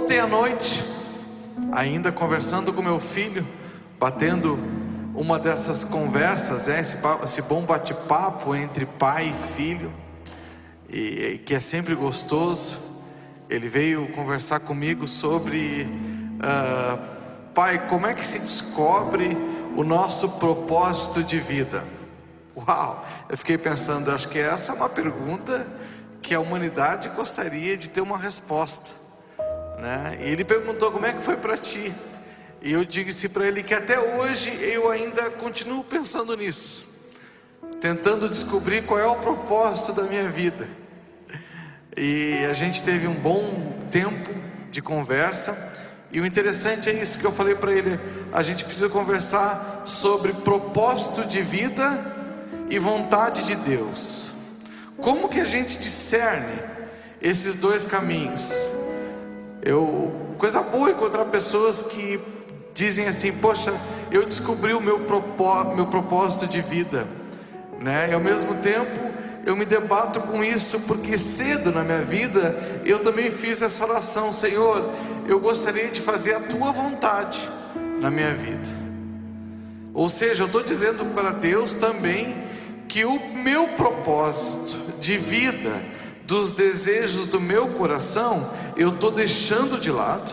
Ontem à noite, ainda conversando com meu filho, batendo uma dessas conversas, esse bom bate-papo entre pai e filho, e que é sempre gostoso. Ele veio conversar comigo sobre pai, como é que se descobre o nosso propósito de vida? Uau! Eu fiquei pensando, acho que essa é uma pergunta que a humanidade gostaria de ter uma resposta, né? E ele perguntou, como é que foi para ti? E eu disse para ele que até hoje eu ainda continuo pensando nisso, tentando descobrir qual é o propósito da minha vida. E a gente teve um bom tempo de conversa, e o interessante é isso que eu falei para ele: a gente precisa conversar sobre propósito de vida e vontade de Deus. Como que a gente discerne esses dois caminhos? Coisa boa encontrar pessoas que dizem assim: poxa, eu descobri o meu propósito de vida, né? E ao mesmo tempo eu me debato com isso, porque cedo na minha vida eu também fiz essa oração: Senhor, eu gostaria de fazer a tua vontade na minha vida. Ou seja, eu estou dizendo para Deus também que o meu propósito de vida, dos desejos do meu coração, eu estou deixando de lado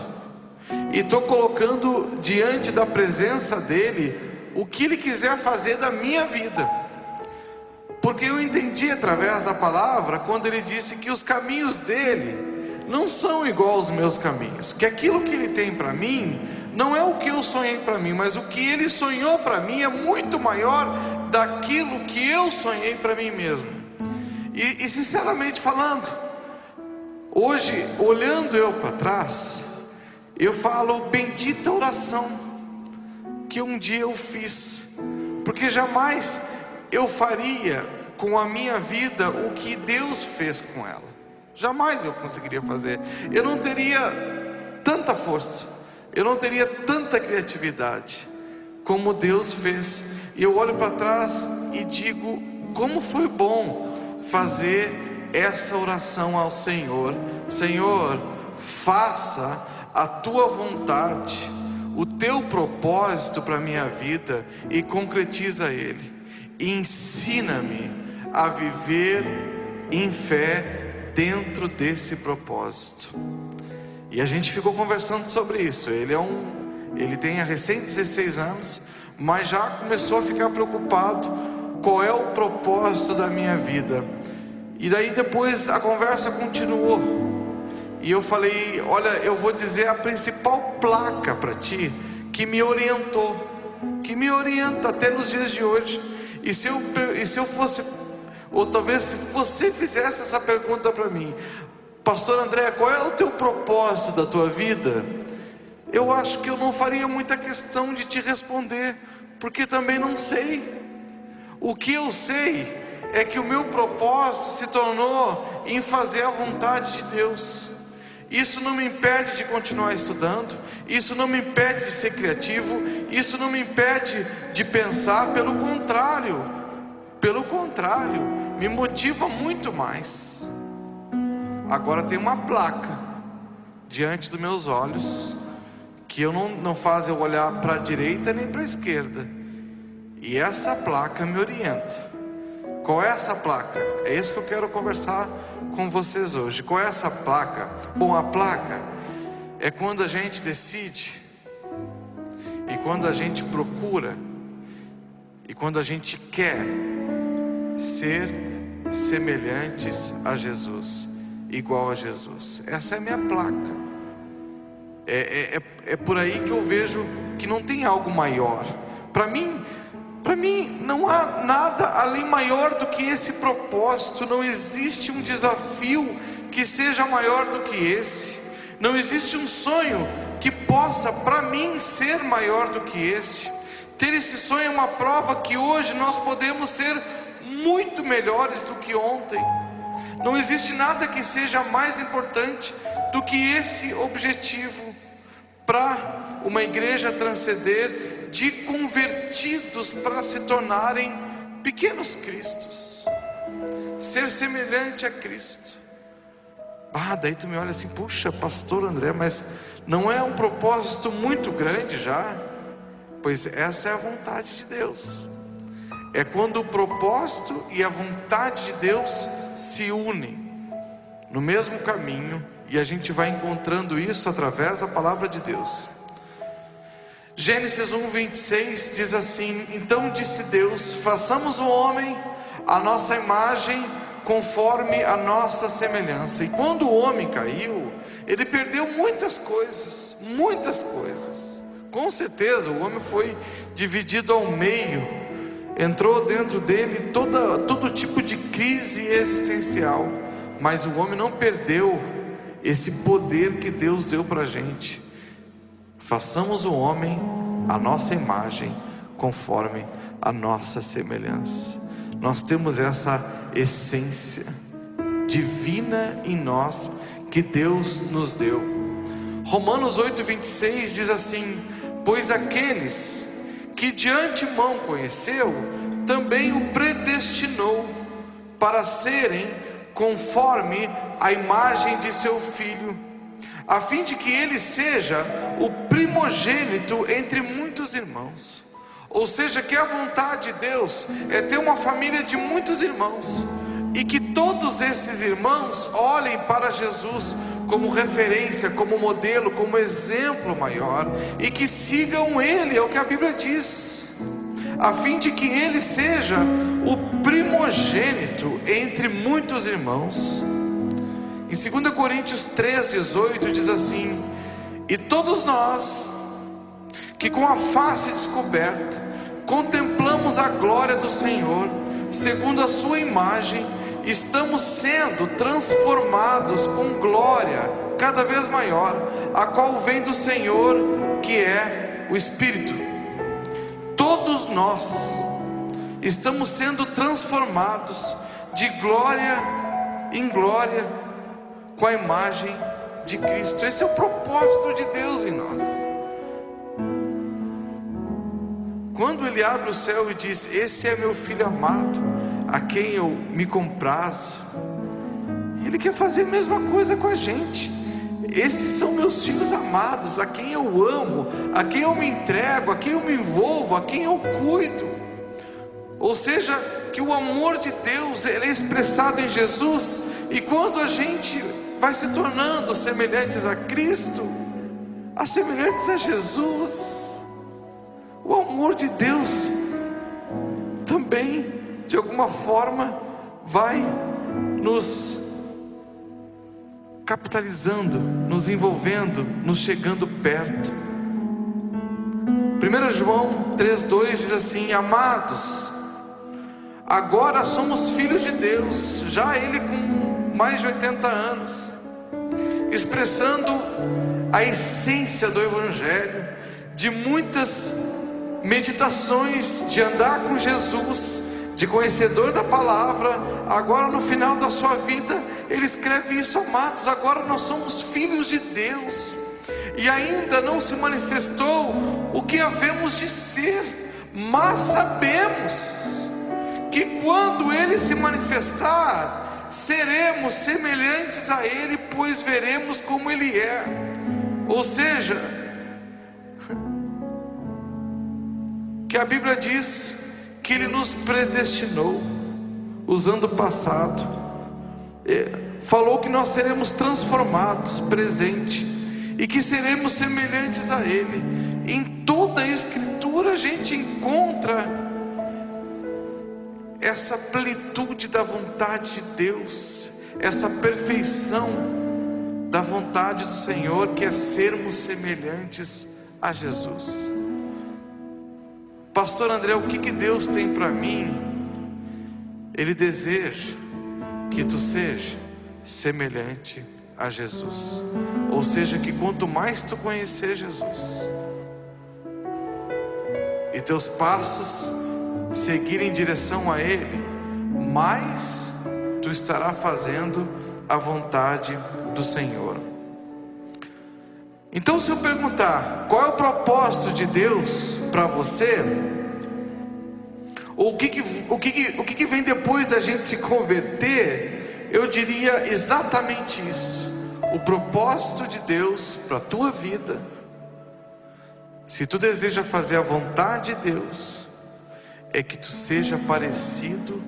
e estou colocando diante da presença dele o que ele quiser fazer da minha vida. Porque eu entendi através da palavra, quando ele disse que os caminhos dele não são igual aos meus caminhos, que aquilo que ele tem para mim não é o que eu sonhei para mim, mas o que ele sonhou para mim é muito maior daquilo que eu sonhei para mim mesmo. E sinceramente falando, hoje, olhando eu para trás, eu falo: bendita oração que um dia eu fiz, porque jamais eu faria com a minha vida o que Deus fez com ela. Jamais eu conseguiria fazer. Eu não teria tanta força, eu não teria tanta criatividade como Deus fez. E eu olho para trás e digo: como foi bom fazer essa oração ao Senhor: Senhor, faça a tua vontade, o teu propósito para a minha vida, e concretiza ele. Ensina-me a viver em fé dentro desse propósito. E a gente ficou conversando sobre isso. Ele tem recém 16 anos, mas já começou a ficar preocupado: qual é o propósito da minha vida? E daí depois a conversa continuou, e eu falei: olha, eu vou dizer a principal placa para ti que me orientou, que me orienta até nos dias de hoje. E se eu fosse, ou talvez se você fizesse essa pergunta para mim: Pastor André, qual é o teu propósito da tua vida? Eu acho que eu não faria muita questão de te responder, porque também não sei. O que eu sei é que o meu propósito se tornou em fazer a vontade de Deus. Isso não me impede de continuar estudando, isso não me impede de ser criativo, isso não me impede de pensar. Pelo contrário, me motiva muito mais. Agora tem uma placa diante dos meus olhos que não faz eu olhar para a direita nem para a esquerda, e essa placa me orienta. Qual é essa placa? É isso que eu quero conversar com vocês hoje. Qual é essa placa? Bom, a placa é quando a gente decide, e quando a gente procura, e quando a gente quer ser semelhantes a Jesus, igual a Jesus. Essa é a minha placa. É por aí que eu vejo que não tem algo maior. Para mim não há nada além maior do que esse propósito. Não existe um desafio que seja maior do que esse. Não existe um sonho que possa, para mim, ser maior do que esse. Ter esse sonho é uma prova que hoje nós podemos ser muito melhores do que ontem. Não existe nada que seja mais importante do que esse objetivo para uma igreja transcender de convertidos para se tornarem pequenos cristos, ser semelhante a Cristo. Daí tu me olha assim, puxa, pastor André, mas não é um propósito muito grande já? Pois essa é a vontade de Deus. É quando o propósito e a vontade de Deus se unem no mesmo caminho, e a gente vai encontrando isso através da palavra de Deus. Gênesis 1:26 diz assim: então disse Deus, façamos o homem à nossa imagem, conforme a nossa semelhança. E quando o homem caiu, ele perdeu muitas coisas. Com certeza o homem foi dividido ao meio, entrou dentro dele todo tipo de crise existencial, mas o homem não perdeu esse poder que Deus deu para a gente. Façamos o homem à nossa imagem, conforme a nossa semelhança. Nós temos essa essência divina em nós que Deus nos deu. Romanos 8:26 diz assim: pois aqueles que de antemão conheceu, também o predestinou para serem conforme a imagem de seu Filho, a fim de que ele seja o primogênito entre muitos irmãos. Ou seja, que a vontade de Deus é ter uma família de muitos irmãos, e que todos esses irmãos olhem para Jesus como referência, como modelo, como exemplo maior, e que sigam Ele, é o que a Bíblia diz, a fim de que Ele seja o primogênito entre muitos irmãos. Em 2 Coríntios 3:18 diz assim: e todos nós, que com a face descoberta contemplamos a glória do Senhor, segundo a sua imagem, estamos sendo transformados com glória cada vez maior, a qual vem do Senhor, que é o Espírito. Todos nós estamos sendo transformados de glória em glória com a imagem de Cristo. Esse é o propósito de Deus em nós. Quando Ele abre o céu e diz: esse é meu Filho amado, a quem eu me comprazo, Ele quer fazer a mesma coisa com a gente. Esses são meus filhos amados, a quem eu amo, a quem eu me entrego, a quem eu me envolvo, a quem eu cuido. Ou seja, que o amor de Deus, ele é expressado em Jesus. E quando a gente vai se tornando semelhantes a Cristo, semelhantes a Jesus, o amor de Deus também, de alguma forma, vai nos capitalizando, nos envolvendo, nos chegando perto. 1 João 3:2 diz assim: amados, agora somos filhos de Deus, já Ele com mais de 80 anos, expressando a essência do Evangelho, de muitas meditações, de andar com Jesus, de conhecedor da palavra. Agora no final da sua vida, ele escreve isso: amados, agora nós somos filhos de Deus, e ainda não se manifestou o que havemos de ser, mas sabemos que quando Ele se manifestar, seremos semelhantes a Ele, pois veremos como Ele é. Ou seja, que a Bíblia diz que Ele nos predestinou, usando o passado, falou que nós seremos transformados, presente, e que seremos semelhantes a Ele. Em toda a Escritura a gente encontra essa plenitude da vontade de Deus, essa perfeição da vontade do Senhor, que é sermos semelhantes a Jesus. Pastor André, o que Deus tem para mim? Ele deseja que tu seja semelhante a Jesus. Ou seja, que quanto mais tu conhecer Jesus e teus passos seguir em direção a Ele, mais tu estará fazendo a vontade do Senhor. Então, se eu perguntar qual é o propósito de Deus para você, ou o que vem depois da gente se converter, eu diria exatamente isso. O propósito de Deus para a tua vida, se tu deseja fazer a vontade de Deus, é que tu seja parecido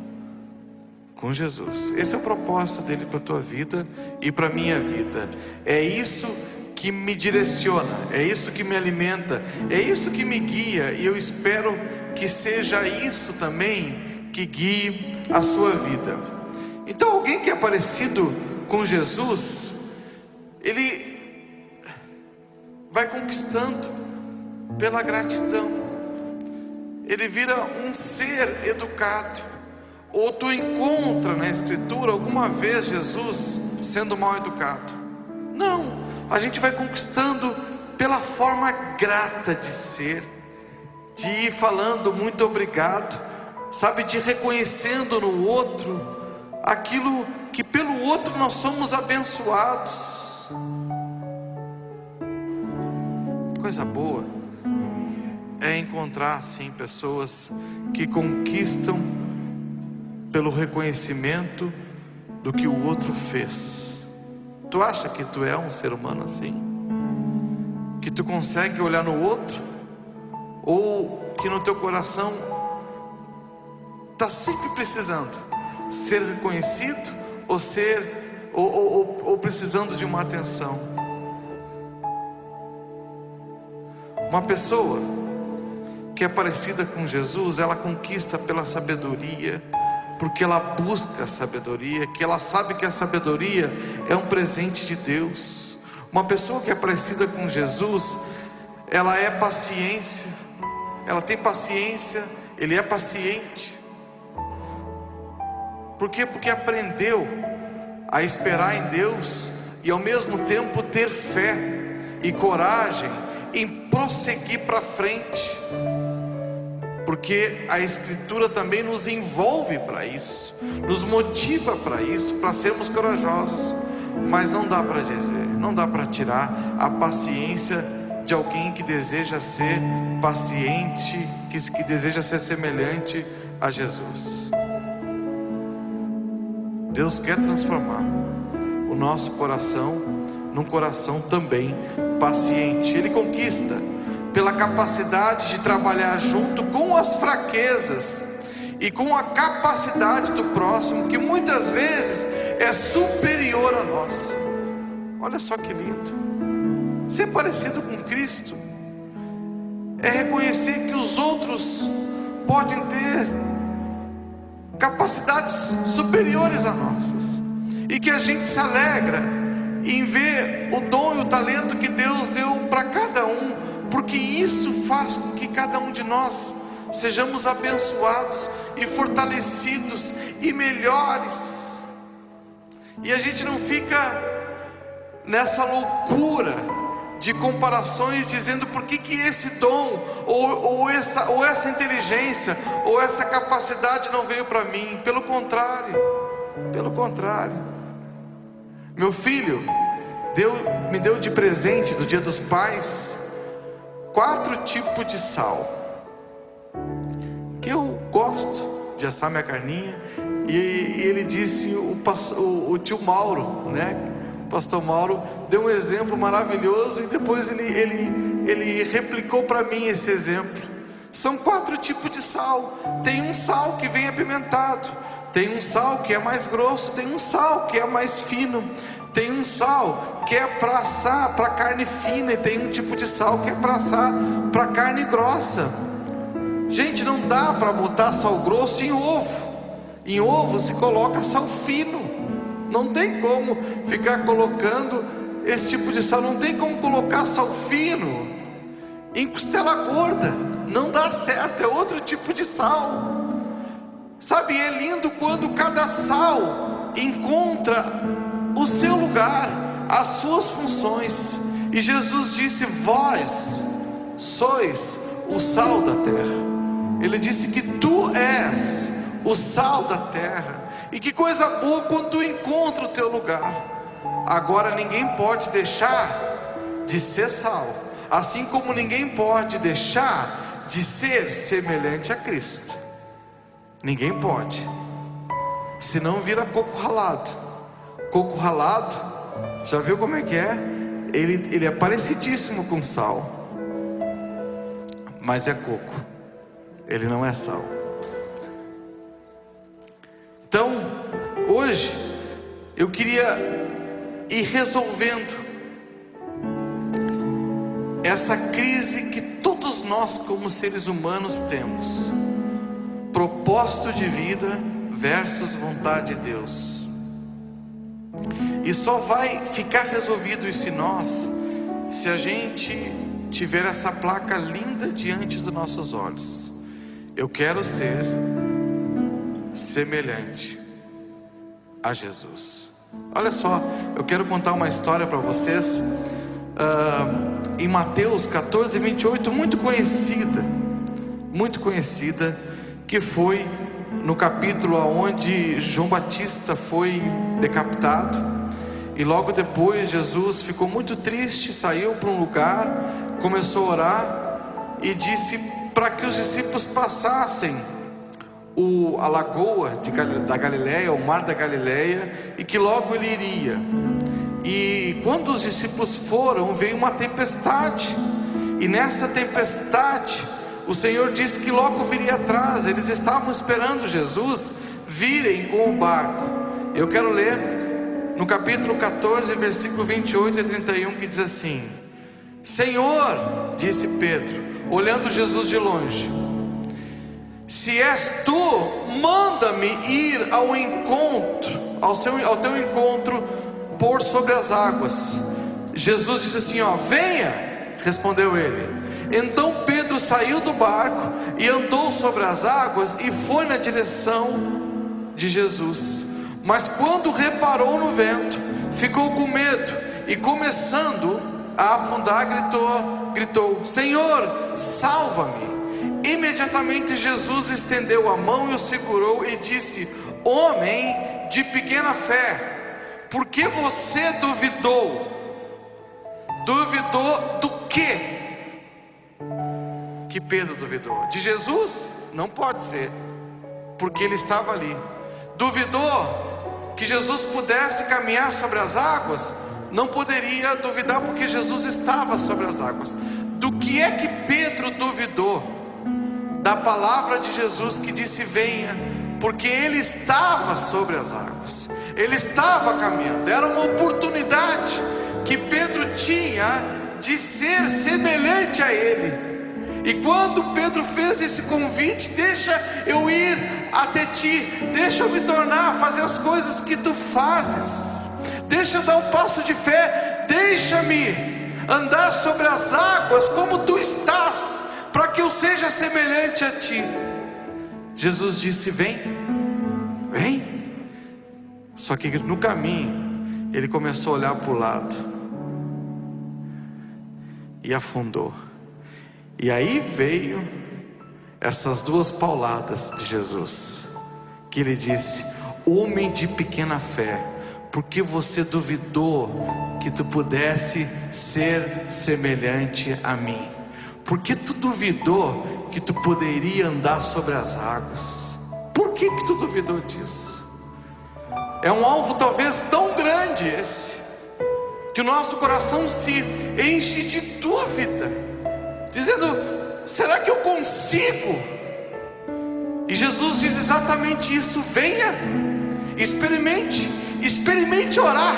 com Jesus. Esse é o propósito dele para a tua vida e para a minha vida. É isso que me direciona, é isso que me alimenta, é isso que me guia, e eu espero que seja isso também que guie a sua vida. Então, alguém que é parecido com Jesus, ele vai conquistando pela gratidão, ele vira um ser educado. Ou tu encontra na Escritura alguma vez Jesus sendo mal educado? Não, a gente vai conquistando pela forma grata de ser, de ir falando muito obrigado, sabe, de reconhecendo no outro aquilo que pelo outro nós somos abençoados. Coisa boa é encontrar assim pessoas que conquistam pelo reconhecimento do que o outro fez. Tu acha que tu é um ser humano assim? Que tu consegue olhar no outro? Ou que no teu coração está sempre precisando ser reconhecido? Ou precisando de uma atenção? Uma pessoa que é parecida com Jesus, ela conquista pela sabedoria, porque ela busca a sabedoria, que ela sabe que a sabedoria é um presente de Deus. Uma pessoa que é parecida com Jesus, ela é paciência, ela tem paciência, ele é paciente. Por quê? Porque aprendeu a esperar em Deus e ao mesmo tempo ter fé e coragem em prosseguir para frente. Porque a Escritura também nos envolve para isso, nos motiva para isso, para sermos corajosos. Mas não dá para dizer, não dá para tirar a paciência de alguém que deseja ser paciente, que deseja ser semelhante a Jesus. Deus quer transformar o nosso coração num coração também paciente. Ele conquista pela capacidade de trabalhar junto com as fraquezas e com a capacidade do próximo, que muitas vezes é superior a nossa. Olha só que lindo. Ser parecido com Cristo é reconhecer que os outros podem ter capacidades superiores a nossas, e que a gente se alegra em ver o dom e o talento que Deus deu para cada um, porque isso faz com que cada um de nós sejamos abençoados e fortalecidos e melhores. E a gente não fica nessa loucura de comparações, dizendo por que esse dom ou essa inteligência ou essa capacidade não veio para mim. Pelo contrário, meu filho me deu de presente do Dia dos Pais 4 tipos de sal, que eu gosto de assar minha carninha. E ele disse, o tio Mauro, né? O pastor Mauro deu um exemplo maravilhoso, e depois ele replicou para mim esse exemplo. São 4 tipos de sal. Tem um sal que vem apimentado, tem um sal que é mais grosso, tem um sal que é mais fino, tem um sal que é para assar para carne fina, e tem um tipo de sal que é para assar para carne grossa. Gente, não dá para botar sal grosso em ovo. Em ovo se coloca sal fino. Não tem como ficar colocando esse tipo de sal. Não tem como colocar sal fino em costela gorda. Não dá certo, é outro tipo de sal. Sabe, é lindo quando cada sal encontra o seu lugar, as suas funções. E Jesus disse: vós sois o sal da terra. Ele disse que tu és o sal da terra. E que coisa boa quando tu encontra o teu lugar. Agora ninguém pode deixar de ser sal, assim como ninguém pode deixar de ser semelhante a Cristo. Ninguém pode, senão vira coco ralado. coco ralado. Já viu como é que é? Ele é parecidíssimo com sal, mas é coco, ele não é sal. Então, hoje eu queria ir resolvendo essa crise que todos nós como seres humanos temos: propósito de vida versus vontade de Deus. E só vai ficar resolvido isso em nós se a gente tiver essa placa linda diante dos nossos olhos: eu quero ser semelhante a Jesus. Olha só, eu quero contar uma história para vocês, em Mateus 14:28, muito conhecida, que foi no capítulo onde João Batista foi decapitado. E logo depois Jesus ficou muito triste, saiu para um lugar, começou a orar e disse para que os discípulos passassem a lagoa da Galileia, o mar da Galileia, e que logo ele iria. E quando os discípulos foram, veio uma tempestade, e nessa tempestade o Senhor disse que logo viria atrás. Eles estavam esperando Jesus virem com o barco. Eu quero ler no capítulo 14, versículo 28 e 31, que diz assim: Senhor, disse Pedro, olhando Jesus de longe, se és tu, manda-me ir ao teu encontro por sobre as águas. Jesus disse assim: venha, respondeu ele. Então Pedro saiu do barco e andou sobre as águas e foi na direção de Jesus. Mas quando reparou no vento, ficou com medo e, começando a afundar, gritou: Senhor, salva-me. Imediatamente Jesus estendeu a mão e o segurou e disse: homem de pequena fé, por que você duvidou? Duvidou do quê? Que Pedro duvidou? De Jesus? Não pode ser, porque ele estava ali. Duvidou que Jesus pudesse caminhar sobre as águas? Não poderia duvidar, porque Jesus estava sobre as águas. Do que é que Pedro duvidou? Da palavra de Jesus que disse: venha, porque ele estava sobre as águas, ele estava caminhando. Era uma oportunidade que Pedro tinha de ser semelhante a ele. E quando Pedro fez esse convite: deixa eu ir até ti, deixa eu me tornar, fazer as coisas que tu fazes, deixa eu dar um passo de fé, deixa-me andar sobre as águas como tu estás, para que eu seja semelhante a ti. Jesus disse: vem, vem. Só que no caminho ele começou a olhar para o lado e afundou. E aí veio essas duas pauladas de Jesus, que ele disse: homem de pequena fé, porque você duvidou que tu pudesse ser semelhante a mim? Porque tu duvidou que tu poderia andar sobre as águas? Por que tu duvidou disso? É um alvo talvez tão grande esse, que o nosso coração se enche de dúvida, dizendo: será que eu consigo? E Jesus diz exatamente isso: venha, experimente orar,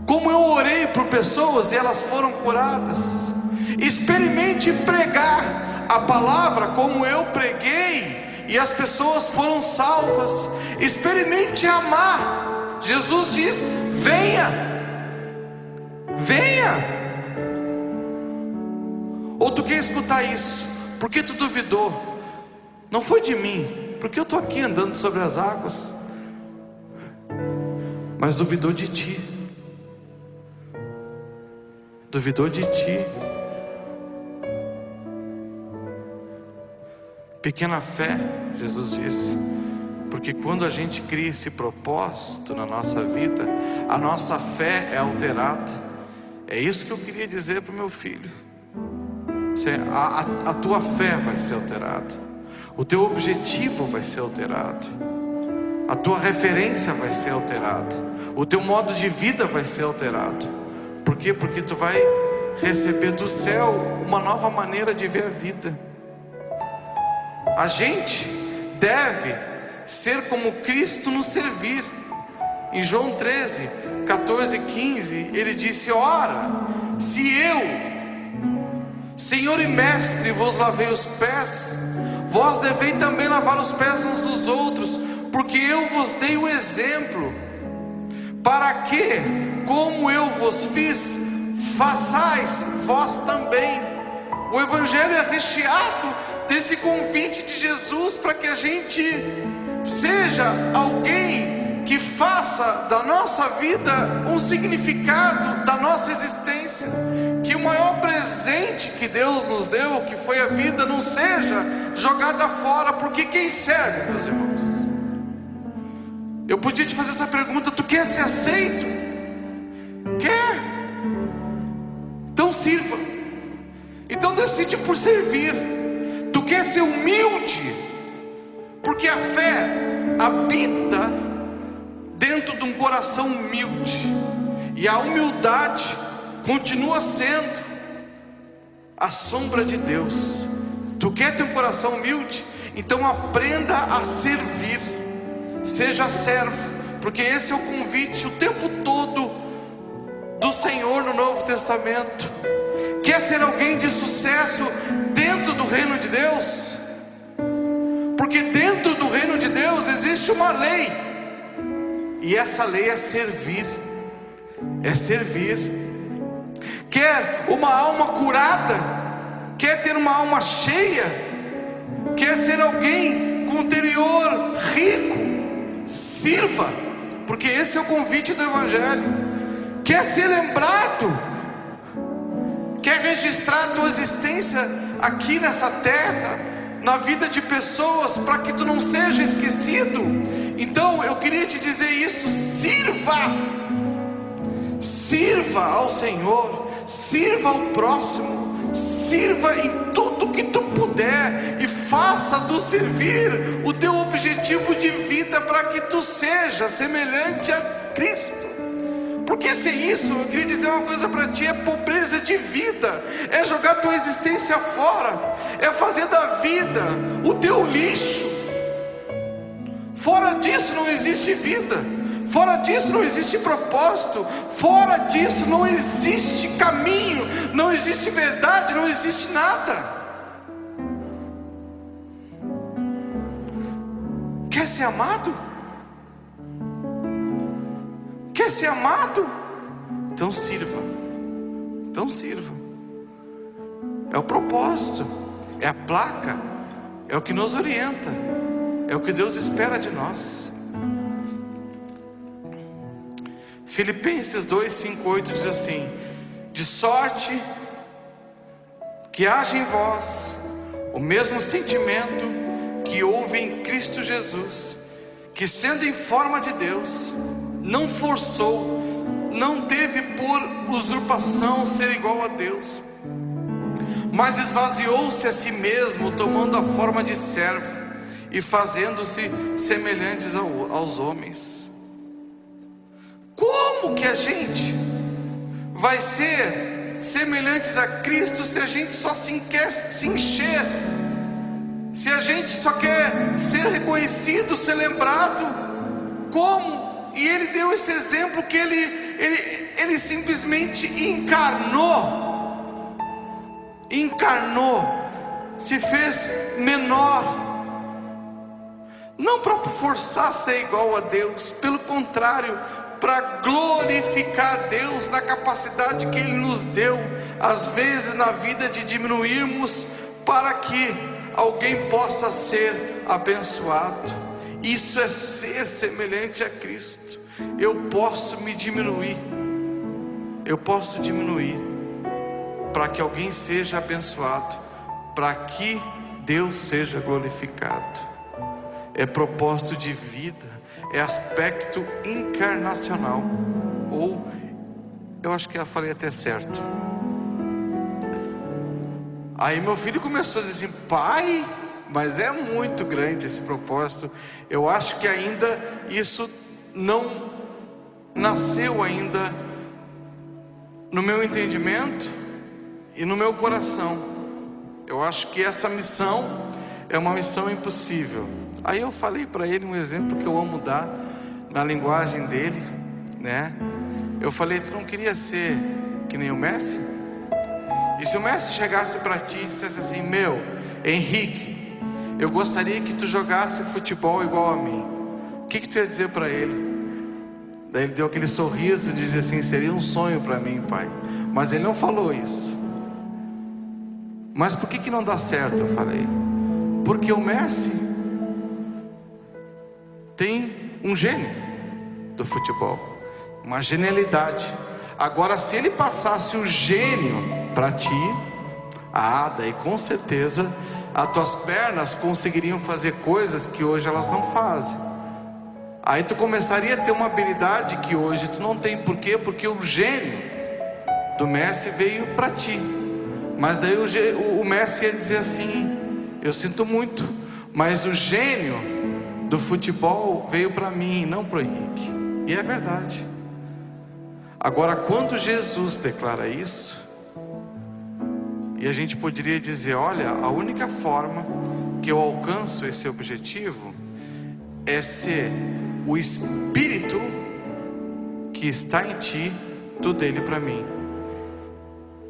como eu orei por pessoas e elas foram curadas. Experimente pregar a palavra como eu preguei e as pessoas foram salvas. Experimente amar. Jesus diz: venha, venha. Ou tu quer escutar isso? Por que tu duvidou? Não foi de mim, porque eu estou aqui andando sobre as águas. Mas duvidou de ti. Duvidou de ti. Pequena fé, Jesus disse, porque quando a gente cria esse propósito na nossa vida, a nossa fé é alterada. É isso que eu queria dizer para o meu filho. A tua fé vai ser alterada, o teu objetivo vai ser alterado, a tua referência vai ser alterada, O teu modo de vida vai ser alterado. Por quê? Porque tu vai receber do céu uma nova maneira de ver a vida. A gente deve ser como Cristo nos servir. Em João 13, 14 e 15, ele disse: ora, se eu, Senhor e Mestre, vos lavei os pés, vós deveis também lavar os pés uns dos outros, porque eu vos dei o exemplo, para que, como eu vos fiz, façais vós também. O Evangelho é recheado desse convite de Jesus para que a gente seja alguém que faça da nossa vida um significado da nossa existência. Que o maior presente que Deus nos deu, que foi a vida, não seja jogada fora. Porque quem serve, meus irmãos? Eu podia te fazer essa pergunta: tu quer ser aceito? Quer? Então sirva. Então decide por servir. Tu quer ser humilde? Porque a fé habita dentro de um coração humilde, e a humildade continua sendo a sombra de Deus. Tu quer ter um coração humilde? Então aprenda a servir. Seja servo, porque esse é o convite o tempo todo do Senhor no Novo Testamento. Quer ser alguém de sucesso dentro do reino de Deus? Porque dentro do reino de Deus existe uma lei, e essa lei é servir. É servir. Quer uma alma curada? Quer ter uma alma cheia? Quer ser alguém com interior rico? Sirva, porque esse é o convite do Evangelho. Quer ser lembrado? Quer registrar a tua existência aqui nessa terra, na vida de pessoas, para que tu não seja esquecido? Então eu queria te dizer isso: sirva. Sirva ao Senhor, sirva ao próximo, sirva em tudo que tu puder, e faça do servir o teu objetivo de vida, para que tu seja semelhante a Cristo. Porque sem isso, eu queria dizer uma coisa para ti: é pobreza de vida, é jogar tua existência fora, é fazer da vida o teu lixo. Fora disso não existe vida, fora disso não existe propósito, fora disso não existe caminho, não existe verdade, não existe nada. Quer ser amado? Quer ser amado? Então sirva. Então sirva. É o propósito, é a placa, é o que nos orienta, é o que Deus espera de nós. Filipenses 2, 5, 8 diz assim: de sorte que haja em vós o mesmo sentimento que houve em Cristo Jesus, que sendo em forma de Deus, não forçou, não teve por usurpação ser igual a Deus, mas esvaziou-se a si mesmo, tomando a forma de servo e fazendo-se semelhantes aos homens. Como que a gente vai ser semelhantes a Cristo se a gente só quer se encher? Se a gente só quer ser reconhecido, ser lembrado? Como? E ele deu esse exemplo que ele simplesmente encarnou, se fez menor, não para forçar a ser igual a Deus, pelo contrário, para glorificar a Deus na capacidade que Ele nos deu, às vezes na vida, de diminuirmos para que alguém possa ser abençoado. Isso é ser semelhante a Cristo. Eu posso me diminuir, para que alguém seja abençoado, para que Deus seja glorificado. É propósito de vida, é aspecto encarnacional. Ou, eu acho que eu falei até certo. Aí meu filho começou a dizer assim: pai, mas é muito grande esse propósito. Eu acho que ainda isso não nasceu ainda no meu entendimento e no meu coração. Eu acho que essa missão é uma missão impossível. Aí eu falei para ele um exemplo que eu amo dar na linguagem dele, né? Eu falei: tu não queria ser que nem o Messi? E se o Messi chegasse para ti e dissesse assim: meu, Henrique, eu gostaria que tu jogasse futebol igual a mim, o que tu ia dizer para ele? Daí ele deu aquele sorriso e disse assim: seria um sonho para mim, pai. Mas ele não falou isso. Mas por que não dá certo? Eu falei: porque o Messi tem um gênio do futebol, uma genialidade. Agora, se ele passasse o gênio para ti, daí com certeza as tuas pernas conseguiriam fazer coisas que hoje elas não fazem. Aí tu começaria a ter uma habilidade que hoje tu não tem. Por quê? Porque o gênio do Messi veio para ti. Mas daí o Messi ia dizer assim: eu sinto muito, mas o gênio do futebol veio para mim, não para o Henrique. E é verdade. Agora, quando Jesus declara isso, e a gente poderia dizer: olha, a única forma que eu alcanço esse objetivo é ser o Espírito que está em ti, tu dele para mim.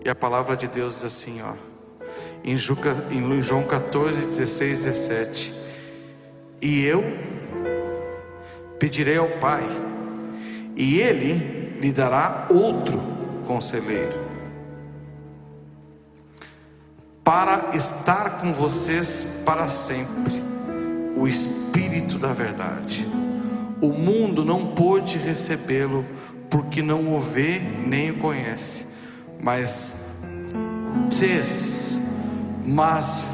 E a palavra de Deus diz assim, em João 14, 16, 17: e eu pedirei ao Pai, e Ele lhe dará outro conselheiro, para estar com vocês para sempre, o Espírito da verdade. O mundo não pôde recebê-lo, porque não o vê nem o conhece. Mas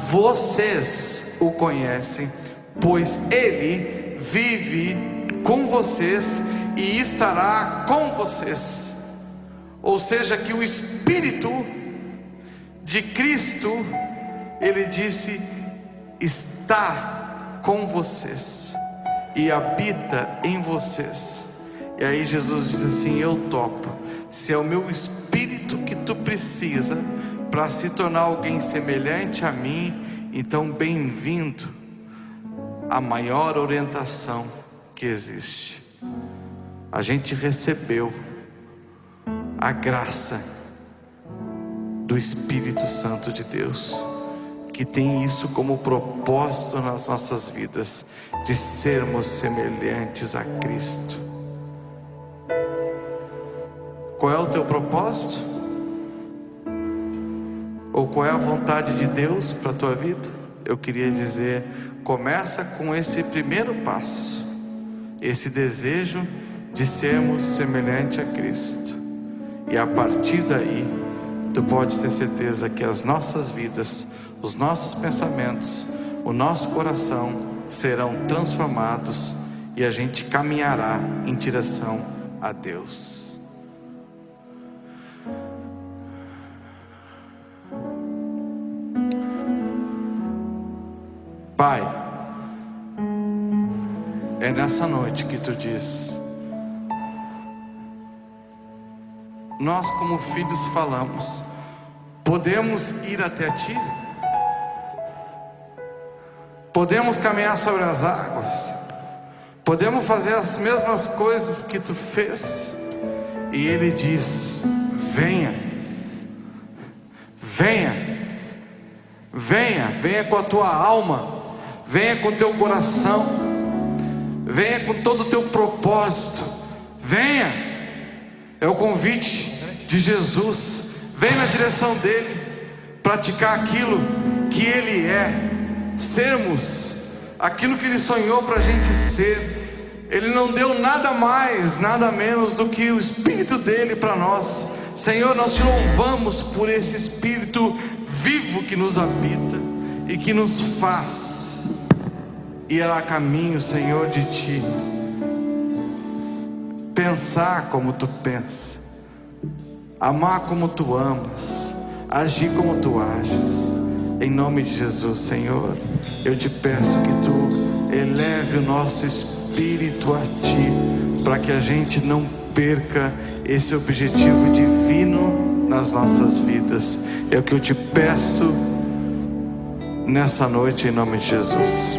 vocês o conhecem, pois Ele vive com vocês e estará com vocês. Ou seja, que o Espírito de Cristo, Ele disse, está com vocês e habita em vocês. E aí Jesus diz assim: eu topo. Se é o meu Espírito que tu precisa para se tornar alguém semelhante a mim, então bem-vindo à maior orientação que existe. A gente recebeu a graça do Espírito Santo de Deus, que tem isso como propósito nas nossas vidas, de sermos semelhantes a Cristo. Qual é o teu propósito? Ou qual é a vontade de Deus para a tua vida? Eu queria dizer, começa com esse primeiro passo, esse desejo de sermos semelhante a Cristo. E a partir daí, tu pode ter certeza que as nossas vidas, os nossos pensamentos, o nosso coração serão transformados e a gente caminhará em direção a Deus. Pai, é nessa noite que tu diz: nós como filhos falamos, podemos ir até ti? Podemos caminhar sobre as águas? Podemos fazer as mesmas coisas que tu fez? E ele diz: venha, venha, venha, venha com a tua alma, venha com o teu coração, venha com todo o teu propósito, venha. É o convite de Jesus. Vem na direção dele, praticar aquilo que ele é, sermos aquilo que ele sonhou para a gente ser. Ele não deu nada mais, nada menos do que o Espírito dele para nós. Senhor, nós te louvamos por esse Espírito vivo que nos habita e que nos faz ir a caminho, Senhor, de ti, pensar como tu pensas, amar como tu amas, agir como tu ages. Em nome de Jesus, Senhor, eu te peço que tu eleve o nosso espírito a ti, para que a gente não perca esse objetivo divino nas nossas vidas. É o que eu te peço nessa noite, em nome de Jesus.